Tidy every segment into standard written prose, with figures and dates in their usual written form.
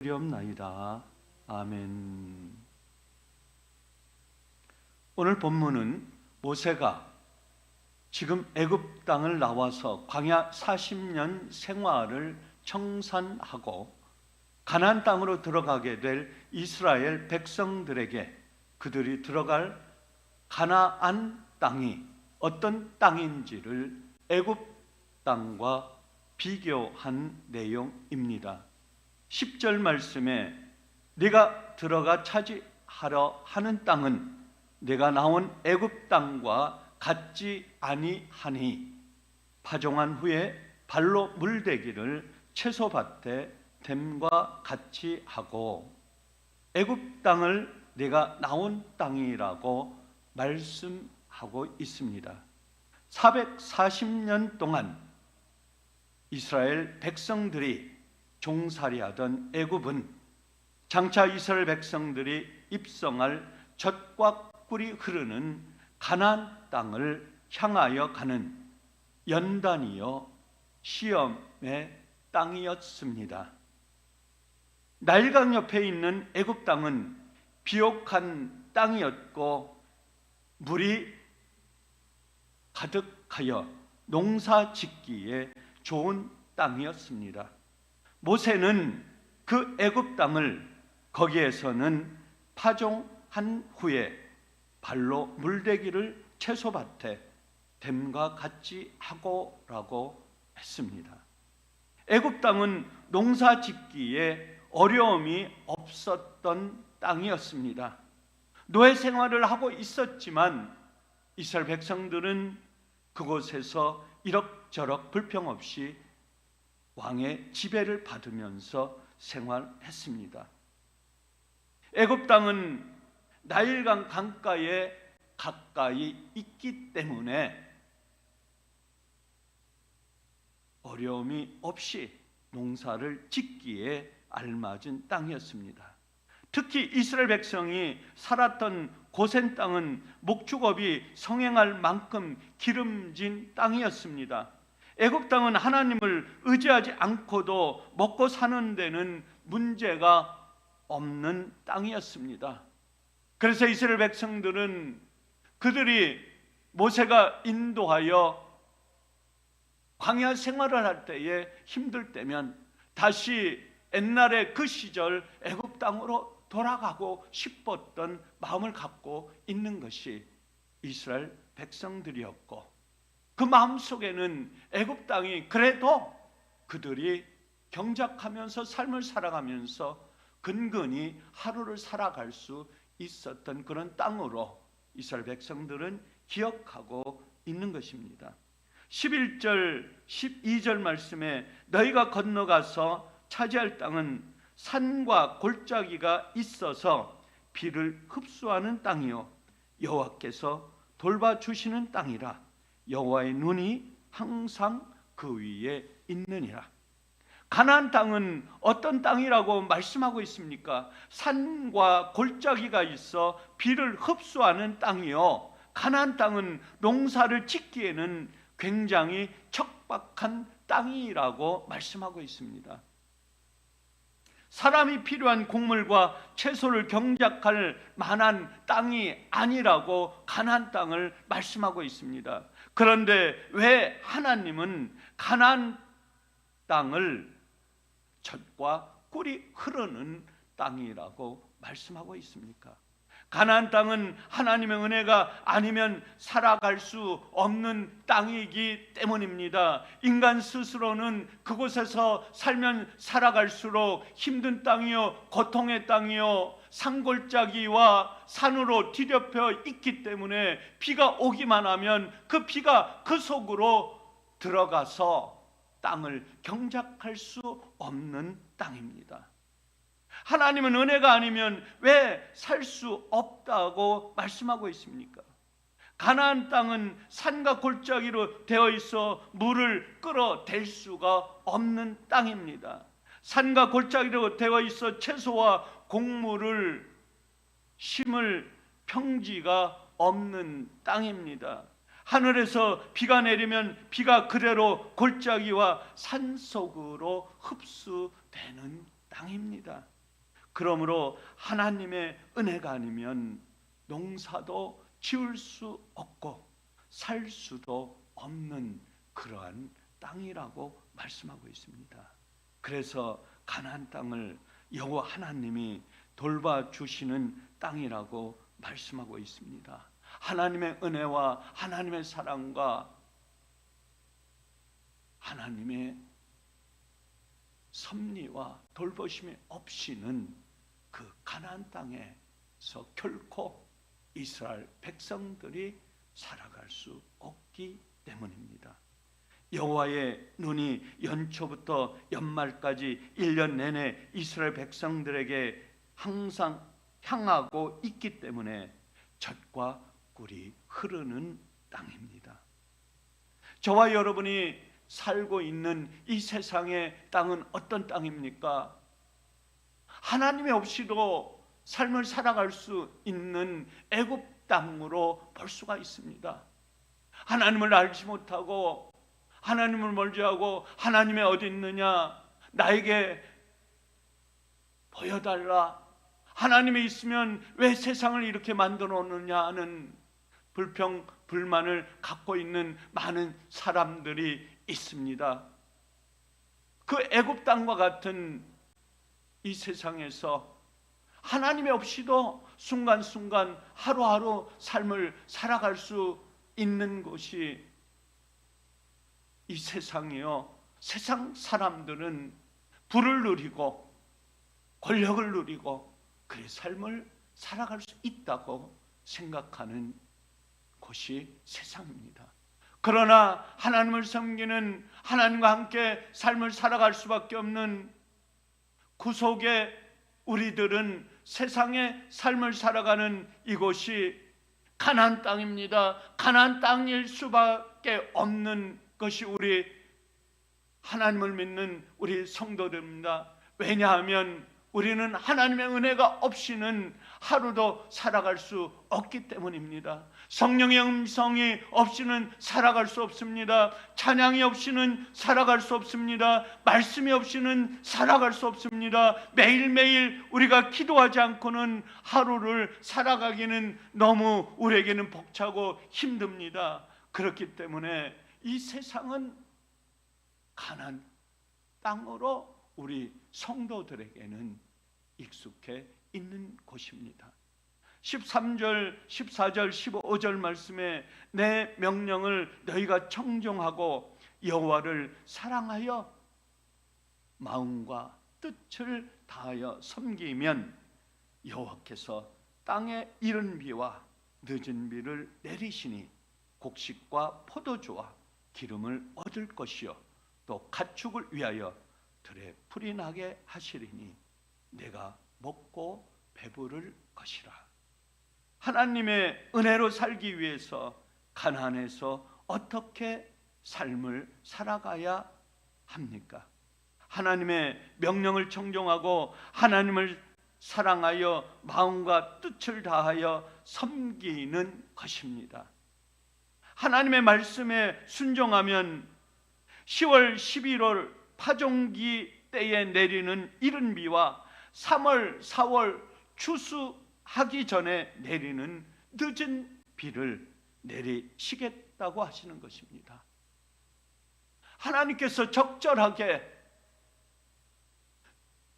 드리옵나이다. 아멘. 오늘 본문은 모세가 지금 애굽 땅을 나와서 광야 40년 생활을 청산하고 가나안 땅으로 들어가게 될 이스라엘 백성들에게 그들이 들어갈 가나안 땅이 어떤 땅인지를 애굽 땅과 비교한 내용입니다. 10절 말씀에 네가 들어가 차지하려 하는 땅은 내가 나온 애굽 땅과 같지 아니하니 파종한 후에 발로 물대기를 채소밭에 됨과 같이 하고 애굽 땅을 내가 나온 땅이라고 말씀하고 있습니다. 440년 동안 이스라엘 백성들이 종살이하던 애굽은 장차 이스라엘 백성들이 입성할 젖과 꿀이 흐르는 가나안 땅을 향하여 가는 연단이요 시험의 땅이었습니다. 나일강 옆에 있는 애굽 땅은 비옥한 땅이었고 물이 가득하여 농사 짓기에 좋은 땅이었습니다. 모세는 그 애굽 땅을 거기에서는 파종한 후에 발로 물대기를 채소밭에 됨과 같이 하고라고 했습니다. 애굽 땅은 농사 짓기에 어려움이 없었던 땅이었습니다. 노예 생활을 하고 있었지만 이스라엘 백성들은 그곳에서 이럭저럭 불평 없이 왕의 지배를 받으면서 생활했습니다. 애굽 땅은 나일강 강가에 가까이 있기 때문에 어려움이 없이 농사를 짓기에 알맞은 땅이었습니다. 특히 이스라엘 백성이 살았던 고센 땅은 목축업이 성행할 만큼 기름진 땅이었습니다. 애굽 땅은 하나님을 의지하지 않고도 먹고 사는 데는 문제가 없는 땅이었습니다. 그래서 이스라엘 백성들은 그들이 모세가 인도하여 광야 생활을 할 때에 힘들 때면 다시 옛날의 그 시절 애굽 땅으로 돌아가고 싶었던 마음을 갖고 있는 것이 이스라엘 백성들이었고 그 마음속에는 애굽 땅이 그래도 그들이 경작하면서 삶을 살아가면서 근근히 하루를 살아갈 수 있었던 그런 땅으로 이스라엘 백성들은 기억하고 있는 것입니다. 11절, 12절 말씀에 너희가 건너가서 차지할 땅은 산과 골짜기가 있어서 비를 흡수하는 땅이요 여호와께서 돌봐주시는 땅이라 여호와의 눈이 항상 그 위에 있느니라. 가나안 땅은 어떤 땅이라고 말씀하고 있습니까? 산과 골짜기가 있어 비를 흡수하는 땅이요 가나안 땅은 농사를 짓기에는 굉장히 척박한 땅이라고 말씀하고 있습니다. 사람이 필요한 곡물과 채소를 경작할 만한 땅이 아니라고 가나안 땅을 말씀하고 있습니다. 그런데 왜 하나님은 가나안 땅을 젖과 꿀이 흐르는 땅이라고 말씀하고 있습니까? 가나안 땅은 하나님의 은혜가 아니면 살아갈 수 없는 땅이기 때문입니다. 인간 스스로는 그곳에서 살면 살아갈수록 힘든 땅이요 고통의 땅이요 산골짜기와 산으로 뒤덮여 있기 때문에 비가 오기만 하면 그 비가 그 속으로 들어가서 땅을 경작할 수 없는 땅입니다. 하나님은 은혜가 아니면 왜 살 수 없다고 말씀하고 있습니까? 가나안 땅은 산과 골짜기로 되어 있어 물을 끌어댈 수가 없는 땅입니다. 산과 골짜기로 되어 있어 채소와 곡물을 심을 평지가 없는 땅입니다. 하늘에서 비가 내리면 비가 그대로 골짜기와 산속으로 흡수되는 땅입니다. 그러므로 하나님의 은혜가 아니면 농사도 지을 수 없고 살 수도 없는 그러한 땅이라고 말씀하고 있습니다. 그래서 가나안 땅을 여호와 하나님이 돌봐주시는 땅이라고 말씀하고 있습니다. 하나님의 은혜와 하나님의 사랑과 하나님의 섭리와 돌보심이 없이는 그 가나안 땅에서 결코 이스라엘 백성들이 살아갈 수 없기 때문입니다. 여호와의 눈이 연초부터 연말까지 1년 내내 이스라엘 백성들에게 항상 향하고 있기 때문에 젖과 꿀이 흐르는 땅입니다. 저와 여러분이 살고 있는 이 세상의 땅은 어떤 땅입니까? 하나님이 없이도 삶을 살아갈 수 있는 애굽 땅으로 볼 수가 있습니다. 하나님을 알지 못하고 하나님을 멀리하고 하나님이 어디 있느냐, 나에게 보여달라, 하나님이 있으면 왜 세상을 이렇게 만들어 놓느냐 하는 불평, 불만을 갖고 있는 많은 사람들이 있습니다. 그 애굽 땅과 같은 이 세상에서 하나님이 없이도 순간순간 하루하루 삶을 살아갈 수 있는 곳이 이 세상이요. 세상 사람들은 부를 누리고 권력을 누리고 그 삶을 살아갈 수 있다고 생각하는 곳이 세상입니다. 그러나 하나님을 섬기는, 하나님과 함께 삶을 살아갈 수밖에 없는 구속의 우리들은 세상의 삶을 살아가는 이곳이 가나안 땅입니다. 가나안 땅일 수밖에 없는 것이 우리 하나님을 믿는 우리 성도들입니다. 왜냐하면 우리는 하나님의 은혜가 없이는 하루도 살아갈 수 없기 때문입니다. 성령의 음성이 없이는 살아갈 수 없습니다. 찬양이 없이는 살아갈 수 없습니다. 말씀이 없이는 살아갈 수 없습니다. 매일매일 우리가 기도하지 않고는 하루를 살아가기는 너무 우리에게는 벅차고 힘듭니다. 그렇기 때문에 이 세상은 가나안 땅으로 우리 성도들에게는 익숙해 있는 곳입니다. 13절, 14절, 15절 말씀에 내 명령을 너희가 청종하고 여호와를 사랑하여 마음과 뜻을 다하여 섬기면 여호와께서 땅에 이른 비와 늦은 비를 내리시니 곡식과 포도주와 기름을 얻을 것이요 또 가축을 위하여 들에 풀이 나게 하시리니 내가 먹고 배부를 것이라. 하나님의 은혜로 살기 위해서 가나안에서 어떻게 삶을 살아가야 합니까? 하나님의 명령을 청종하고 하나님을 사랑하여 마음과 뜻을 다하여 섬기는 것입니다. 하나님의 말씀에 순종하면 10월, 11월 파종기 때에 내리는 이른 비와 3월, 4월 추수하기 전에 내리는 늦은 비를 내리시겠다고 하시는 것입니다. 하나님께서 적절하게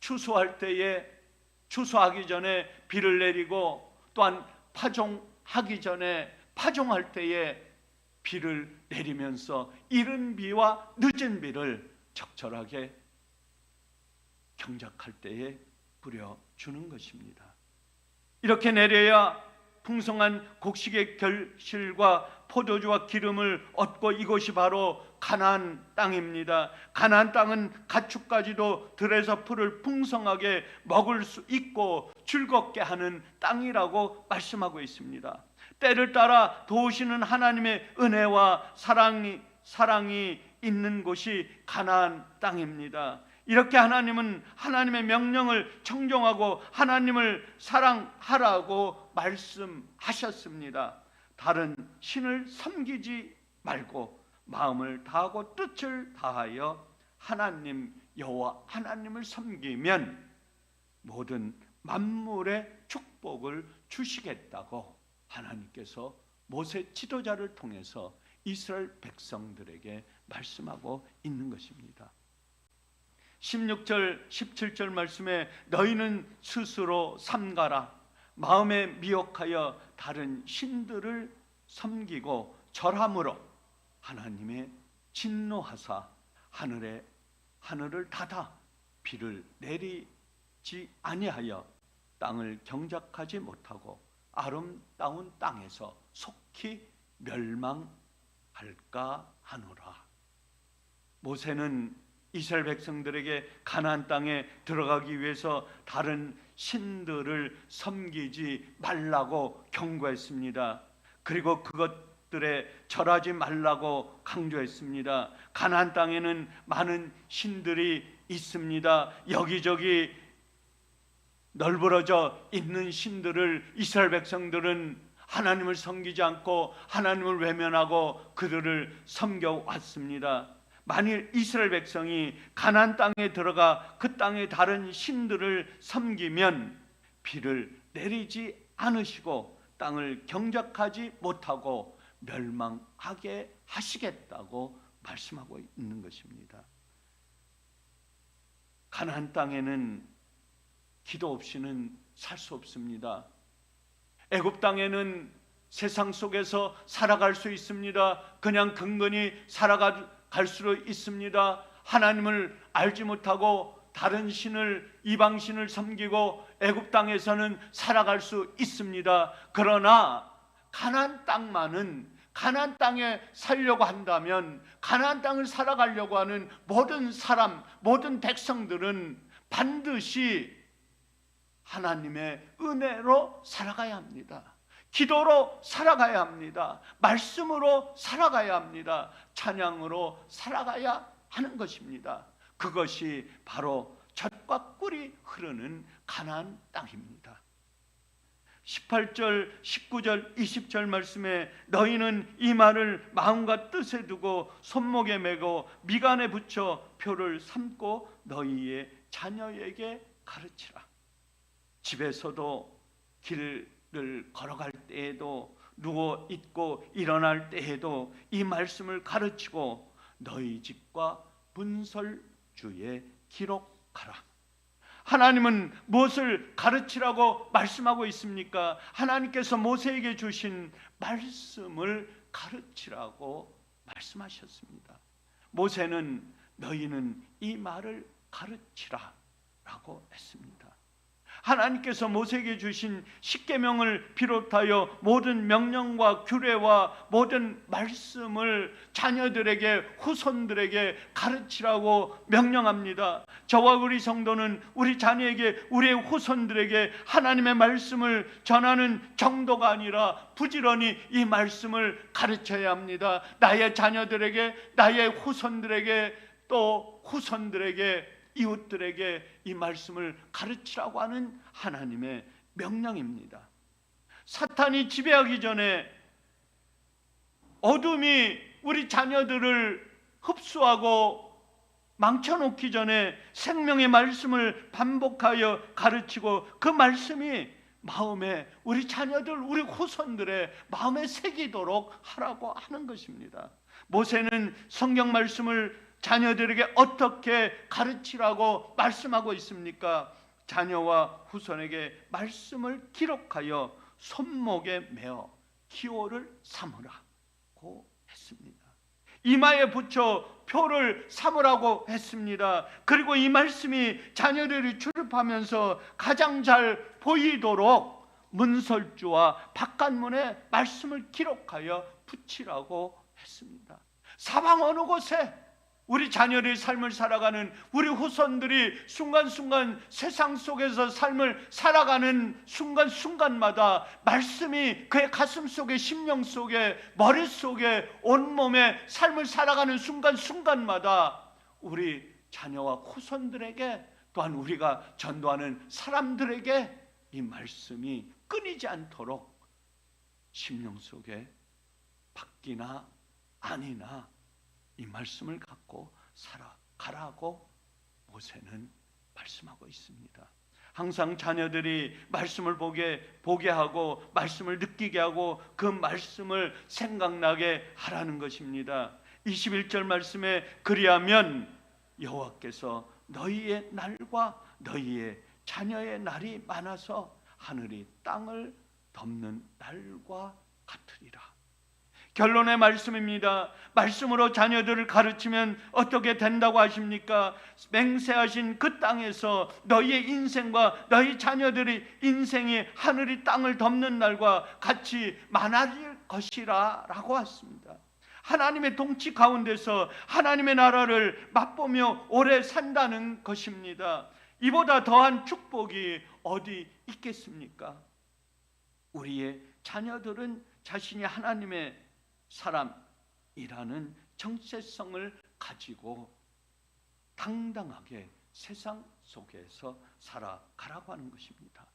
추수할 때에 추수하기 전에 비를 내리고 또한 파종하기 전에 파종할 때에 비를 내리면서 이른 비와 늦은 비를 적절하게 경작할 때에 뿌려주는 것입니다. 이렇게 내려야 풍성한 곡식의 결실과 포도주와 기름을 얻고 이곳이 바로 가나안 땅입니다. 가나안 땅은 가축까지도 들에서 풀을 풍성하게 먹을 수 있고 즐겁게 하는 땅이라고 말씀하고 있습니다. 때를 따라 도우시는 하나님의 은혜와 사랑이 있는 곳이 가나안 땅입니다. 이렇게 하나님은 하나님의 명령을 청종하고 하나님을 사랑하라고 말씀하셨습니다. 다른 신을 섬기지 말고 마음을 다하고 뜻을 다하여 하나님 여호와 하나님을 섬기면 모든 만물의 축복을 주시겠다고 하나님께서 모세 지도자를 통해서 이스라엘 백성들에게 말씀하고 있는 것입니다. 16절 17절 말씀에 너희는 스스로 삼가라 마음에 미혹하여 다른 신들을 섬기고 절함으로 하나님의 진노하사 하늘을 닫아 비를 내리지 아니하여 땅을 경작하지 못하고 아름다운 땅에서 속히 멸망할까 하노라. 모세는 이스라엘 백성들에게 가나안 땅에 들어가기 위해서 다른 신들을 섬기지 말라고 경고했습니다. 그리고 그것들에 절하지 말라고 강조했습니다. 가나안 땅에는 많은 신들이 있습니다. 여기저기 널브러져 있는 신들을 이스라엘 백성들은 하나님을 섬기지 않고 하나님을 외면하고 그들을 섬겨왔습니다. 만일 이스라엘 백성이 가나안 땅에 들어가 그 땅의 다른 신들을 섬기면 비를 내리지 않으시고 땅을 경작하지 못하고 멸망하게 하시겠다고 말씀하고 있는 것입니다. 가나안 땅에는 기도 없이는 살 수 없습니다. 애굽 땅에는 세상 속에서 살아갈 수 있습니다. 그냥 근근히 살아갈 수도 있습니다. 하나님을 알지 못하고 다른 신을 이방신을 섬기고 애굽 땅에서는 살아갈 수 있습니다. 그러나 가나안 땅에 살려고 한다면 가나안 땅을 살아가려고 하는 모든 사람, 모든 백성들은 반드시 하나님의 은혜로 살아가야 합니다. 기도로 살아가야 합니다. 말씀으로 살아가야 합니다. 찬양으로 살아가야 하는 것입니다. 그것이 바로 젖과 꿀이 흐르는 가나안 땅입니다. 18절, 19절, 20절 말씀에 너희는 이 말을 마음과 뜻에 두고 손목에 메고 미간에 붙여 표를 삼고 너희의 자녀에게 가르치라. 집에서도 길을 걸어갈 때에도 누워 있고 일어날 때에도 이 말씀을 가르치고 너희 집과 문설주에 기록하라. 하나님은 무엇을 가르치라고 말씀하고 있습니까? 하나님께서 모세에게 주신 말씀을 가르치라고 말씀하셨습니다. 모세는 너희는 이 말을 가르치라 라고 했습니다. 하나님께서 모세에게 주신 십계명을 비롯하여 모든 명령과 규례와 모든 말씀을 자녀들에게 후손들에게 가르치라고 명령합니다. 저와 우리 성도는 우리 자녀에게 우리의 후손들에게 하나님의 말씀을 전하는 정도가 아니라 부지런히 이 말씀을 가르쳐야 합니다. 나의 자녀들에게 나의 후손들에게 또 후손들에게 이웃들에게 이 말씀을 가르치라고 하는 하나님의 명령입니다. 사탄이 지배하기 전에 어둠이 우리 자녀들을 흡수하고 망쳐놓기 전에 생명의 말씀을 반복하여 가르치고 그 말씀이 마음에 우리 자녀들, 우리 후손들의 마음에 새기도록 하라고 하는 것입니다. 모세는 성경 말씀을 자녀들에게 어떻게 가르치라고 말씀하고 있습니까? 자녀와 후손에게 말씀을 기록하여 손목에 메어 기호를 삼으라고 했습니다. 이마에 붙여 표를 삼으라고 했습니다. 그리고 이 말씀이 자녀들이 출입하면서 가장 잘 보이도록 문설주와 바깥문에 말씀을 기록하여 붙이라고 했습니다. 사방 어느 곳에 우리 자녀의 삶을 살아가는 우리 후손들이 순간순간 세상 속에서 삶을 살아가는 순간순간마다 말씀이 그의 가슴 속에, 심령 속에, 머릿속에, 온몸에 삶을 살아가는 순간순간마다 우리 자녀와 후손들에게 또한 우리가 전도하는 사람들에게 이 말씀이 끊이지 않도록 심령 속에 밖이나 안이나 이 말씀을 갖고 살아가라고 모세는 말씀하고 있습니다. 항상 자녀들이 말씀을 보게 하고 말씀을 느끼게 하고 그 말씀을 생각나게 하라는 것입니다. 21절 말씀에 그리하면 여호와께서 너희의 날과 너희의 자녀의 날이 많아서 하늘이 땅을 덮는 날과 같으리라. 결론의 말씀입니다. 말씀으로 자녀들을 가르치면 어떻게 된다고 하십니까? 맹세하신 그 땅에서 너희의 인생과 너희 자녀들의 인생이 하늘이 땅을 덮는 날과 같이 많아질 것이라 라고 했습니다. 하나님의 통치 가운데서 하나님의 나라를 맛보며 오래 산다는 것입니다. 이보다 더한 축복이 어디 있겠습니까? 우리의 자녀들은 자신이 하나님의 사람이라는 정체성을 가지고 당당하게 세상 속에서 살아가라고 하는 것입니다.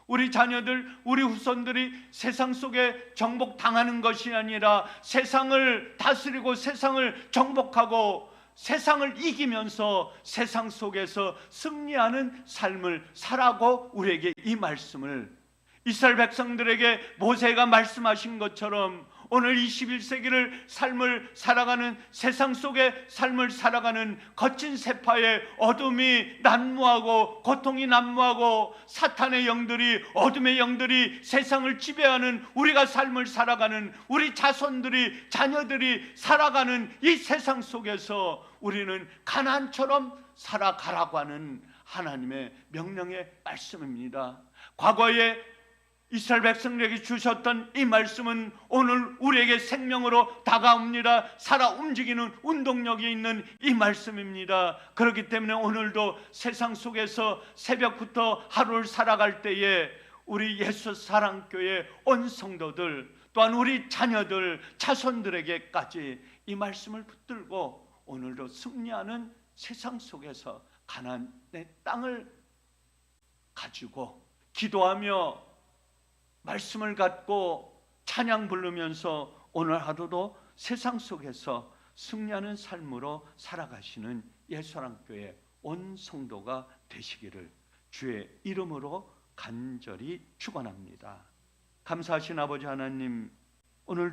우리 자녀들, 우리 후손들이 세상 속에 정복당하는 것이 아니라 세상을 다스리고 세상을 정복하고 세상을 이기면서 세상 속에서 승리하는 삶을 살라고 우리에게 이 말씀을 이스라엘 백성들에게 모세가 말씀하신 것처럼 오늘 21세기를 삶을 살아가는 세상 속의 삶을 살아가는 거친 세파의 어둠이 난무하고 고통이 난무하고 사탄의 영들이 어둠의 영들이 세상을 지배하는 우리가 삶을 살아가는 우리 자손들이 자녀들이 살아가는 이 세상 속에서 우리는 가나안처럼 살아가라고 하는 하나님의 명령의 말씀입니다. 과거에 이스라엘 백성들에게 주셨던 이 말씀은 오늘 우리에게 생명으로 다가옵니다. 살아 움직이는 운동력이 있는 이 말씀입니다. 그렇기 때문에 오늘도 세상 속에서 새벽부터 하루를 살아갈 때에 우리 예수 사랑교회 온 성도들 또한 우리 자녀들 자손들에게까지 이 말씀을 붙들고 오늘도 승리하는 세상 속에서 가나안의 땅을 가지고 기도하며 말씀을 갖고 찬양 부르면서 오늘 하루도 세상 속에서 승리하는 삶으로 살아가시는 예수사랑교회 온 성도가 되시기를 주의 이름으로 간절히 축원합니다. 감사하신 아버지 하나님, 오늘